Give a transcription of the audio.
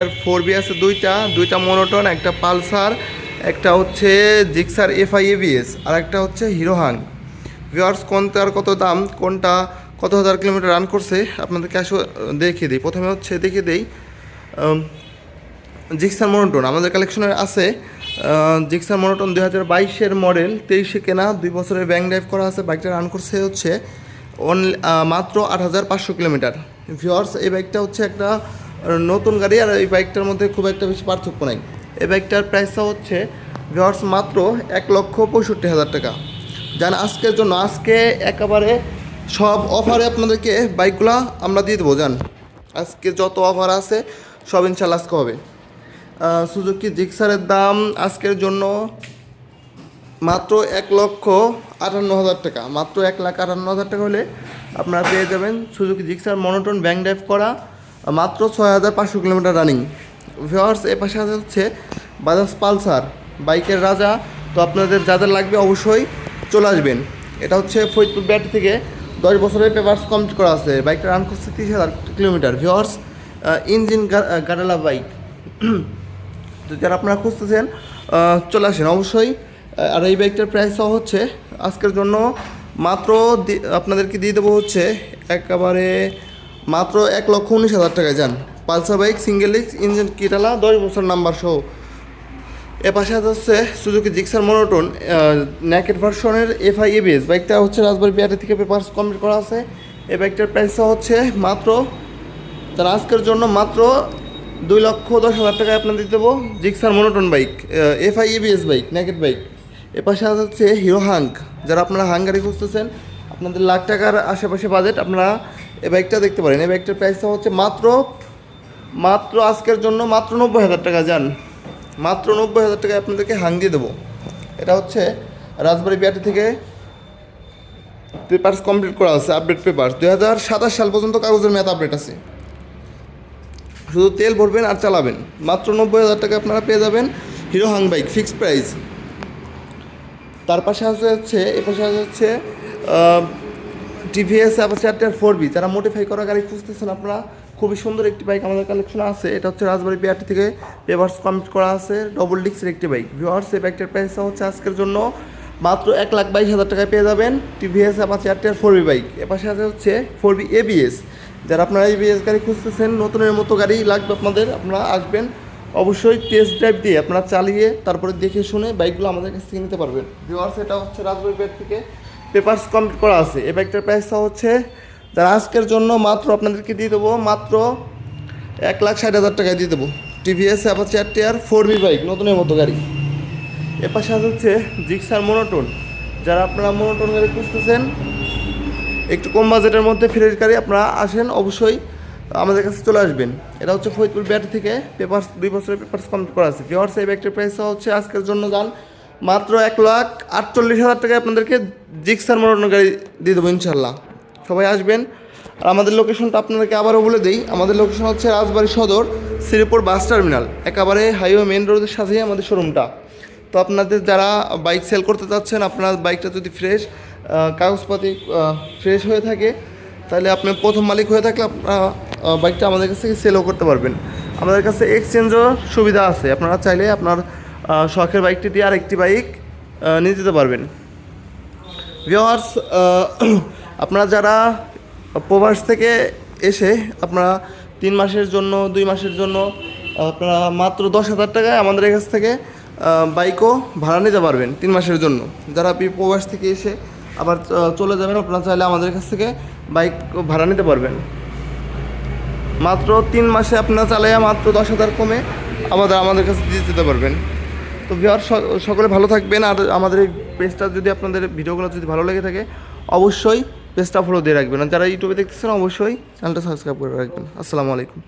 4B আছে দুইটা monotone, একটা পালসার, একটা হচ্ছে জিক্সার এফআই এবিএস, আর একটা হচ্ছে হিরো হাং। ভিউয়ার্স, কোনটার কত দাম, কোনটা কত হাজার কিলোমিটার রান করছে আপনাদেরকে আসলে দেখিয়ে দিই। প্রথমে হচ্ছে দেখিয়ে দিই জিক্সার মনোটন আমাদের কালেকশনে আছে। জিক্সার মনোটন 2022-এর মডেল, 23-এ কেনা, 2 বছরের ব্যাংক ড্রাইভ করা আছে। বাইকটা রান করছে হচ্ছে মাত্র 8,500 কিলোমিটার। ভিউয়ার্স, এই বাইকটা হচ্ছে একটা নতুন গাড়ি, আর এই বাইকটার মধ্যে খুব একটা বেশি পার্থক্য নাই। এই বাইকটার প্রাইসটা হচ্ছে ভিউয়ার্স মাত্র 1,65,000 টাকা। জান আজকের জন্য, আজকে একেবারে সব অফারে আপনাদেরকে বাইকগুলো আমরা দিয়ে দেবো। জান আজকে যত অফার আছে সব ইনশাল্লাহ আজকে হবে। সুজুকি জিক্সারের দাম আজকের জন্য মাত্র 1,58,000 টাকা। মাত্র 1,58,000 টাকা হলে আপনারা পেয়ে যাবেন Suzuki Gixxer monotone bank drive করা, মাত্র 6,500 কিলোমিটার রানিং। ভিউয়ার্স, এ পাশে হচ্ছে বাজাজ পালসার, বাইকের রাজা। তো আপনাদের যাদের লাগবে অবশ্যই চলে আসবেন। এটা হচ্ছে ফরিদপুর ব্যাটারি থেকে 10 বছরের পেপারস কমপ্লিট করা আছে। বাইকটা রান করছে 30,000 কিলোমিটার। ভিউয়ার্স, ইঞ্জিন গাড়ালা বাইক। তো যারা আপনারা খুঁজতেছেন চলে আসেন অবশ্যই। আর এই বাইকটার প্রাইসও হচ্ছে আজকের জন্য মাত্র আপনাদেরকে দিয়ে দেবো হচ্ছে একেবারে মাত্র 1,19,000 টাকায়। যান Pulsar bike, single disc, engine কিটালা, 10 বছর নাম্বার সহ। এ পাশে হচ্ছে সুজুকি জিক্সার মনোটন নেকেড ভার্সনের এফআই এবিএস। বাইকটা হচ্ছে রাজবাড়ী বিআরটি থেকে পেপারস কমপ্লিট করা আছে। এই বাইকটার প্রাইসটা হচ্ছে মাত্র, তারা আজকের জন্য মাত্র 2,10,000 টাকায় আপনাদের দেবো Gixxer monotone bike, FI ABS bike, naked bike. এ পাশে হচ্ছে হিরো হাং। যারা আপনারা হাং গাড়ি খুঁজতেছেন, আপনাদের লাখ টাকার আশেপাশে বাজেট, আপনারা এই বাইকটা দেখতে পারেন। এই বাইকটার প্রাইসটা হচ্ছে মাত্র আজকের জন্য মাত্র 90,000 টাকা। যান মাত্র 90,000 টাকায় আপনাদেরকে হাং দিয়ে দেবো। এটা হচ্ছে রাজবাড়ী বিআরটি থেকে পেপারস কমপ্লিট করা আছে, আপডেট পেপারস। 2027 সাল পর্যন্ত কাগজের মেয়াদ আপডেট আছে। শুধু তেল ভরবেন আর চালাবেন। মাত্র 90,000 টাকা আপনারা পেয়ে যাবেন hero Hang bike, fixed price. তার পাশে হচ্ছে এ পাশে হচ্ছে টিভিএস অ্যাপাচি আর 4B। যারা মডিফাই করা গাড়ি খুঁজতেছেন আপনারা, খুবই সুন্দর একটি বাইক আমাদের কালেকশনে আছে। এটা হচ্ছে রাজবাড়ী বিআরটি থেকে পেপারস কমপ্লিট করা আছে, ডবল ডিস্কের একটি বাইক। ভিউয়ার্স, এই বাইকটার প্রাইসটা হচ্ছে আজকের জন্য মাত্র 1,22,000 টাকায় পেয়ে যাবেন TVS Apache R 4B bike. এ পাশে হচ্ছে 4B এবিএস। যারা আপনারা এবিএস গাড়ি খুঁজতেছেন, নতুনের মতো গাড়ি লাগবে আপনাদের, আপনারা আসবেন অবশ্যই। টেস্ট ড্রাইভ দিয়ে আপনারা চালিয়ে তারপরে দেখে শুনে বাইকগুলো আমাদের কাছ থেকে নিতে পারবেন। ভিউয়ার্স, এটা হচ্ছে রাজবাড়ী বিআরটি থেকে পেপারস কমপ্লিট করা আছে। এই বাইকটার প্রাইসটা হচ্ছে, যারা আজকের জন্য মাত্র আপনাদেরকে দিয়ে দেবো মাত্র 1,60,000 টাকায় দিয়ে দেবো TVS Apache R 4B bike, নতুনের মতো গাড়ি। এ পাশে হচ্ছে জিক্সার মনোটন। যারা আপনারা মনোটন গাড়ি খুঁজতেছেন, একটু কম বাজেটের মধ্যে ফ্রেশ গাড়ি, আপনারা আসেন অবশ্যই আমাদের কাছে চলে আসবেন। এটা হচ্ছে ফরিদপুর ব্যাটারি থেকে পেপারস, 2 বছরের পেপারস কমপ্লিট করা আছে। ভিউয়ার্স, এই বাইকটার প্রাইসটা হচ্ছে আজকের জন্য যান মাত্র 1,48,000 টাকায় আপনাদেরকে জিক্সার মনোটন গাড়ি দিয়ে দেবো ইনশাল্লাহ। সবাই আসবেন। আর আমাদের লোকেশনটা আপনাদেরকে আবারও বলে দিই। আমাদের লোকেশন হচ্ছে রাজবাড়ী সদর, শ্রীপুর বাস টার্মিনাল, একেবারে হাইওয়ে মেন রোডের সাথেই আমাদের শোরুমটা। তো আপনাদের যারা বাইক সেল করতে চাচ্ছেন, আপনার বাইকটা যদি ফ্রেশ কাগজপাতি ফ্রেশ হয়ে থাকে, তাহলে আপনি প্রথম মালিক হয়ে থাকলে আপনারা বাইকটা আমাদের কাছ থেকে সেলও করতে পারবেন। আমাদের কাছে এক্সচেঞ্জও সুবিধা আছে। আপনারা চাইলে আপনার শখের বাইকটি দিয়ে আরেকটি বাইক নিয়ে যেতে পারবেন। ভিউয়ার্স, আপনারা যারা প্রবাস থেকে এসে আপনারা 3 মাসের জন্য, 2 মাসের জন্য আপনারা মাত্র 10,000 টাকায় আমাদের কাছ থেকে বাইকও ভাড়া নিতে পারবেন 3 মাসের জন্য। যারা প্রবাস থেকে এসে আবার চলে যাবেন, আপনারা চাইলে আমাদের কাছ থেকে বাইক ভাড়া নিতে পারবেন। মাত্র 3 মাসে আপনারা চালাইয়া মাত্র 10,000 কমে আমাদের কাছে দিয়ে যেতে পারবেন। তো ভিউয়ার্স, সকলে ভালো থাকবেন। আর আমাদের এই পেজটা যদি আপনাদের ভিডিওগুলো যদি ভালো লেগে থাকে, অবশ্যই পেজটা ফলো দিয়ে রাখবেন। আর যারা ইউটিউবে দেখতেছেন, অবশ্যই চ্যানেলটা সাবস্ক্রাইব করে রাখবেন। আসসালামু আলাইকুম।